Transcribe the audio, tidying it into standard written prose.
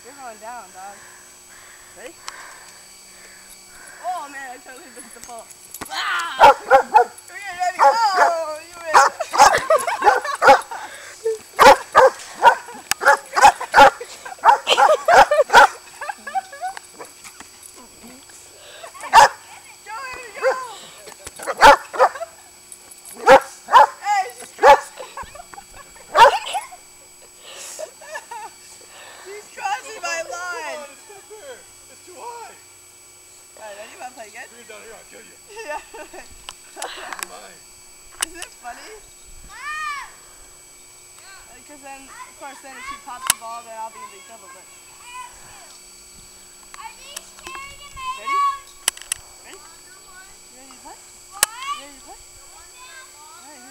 You're going down, dog. Ready? Oh man, I totally missed the ball. Ah! Come here, baby. Oh, you missed. Play again? Bring it down here, I'll kill you. Yeah. Isn't it funny? Because then, of course, then if she pops the ball, then I'll be in big trouble. But Are these carrying ready? Ready? You ready to play?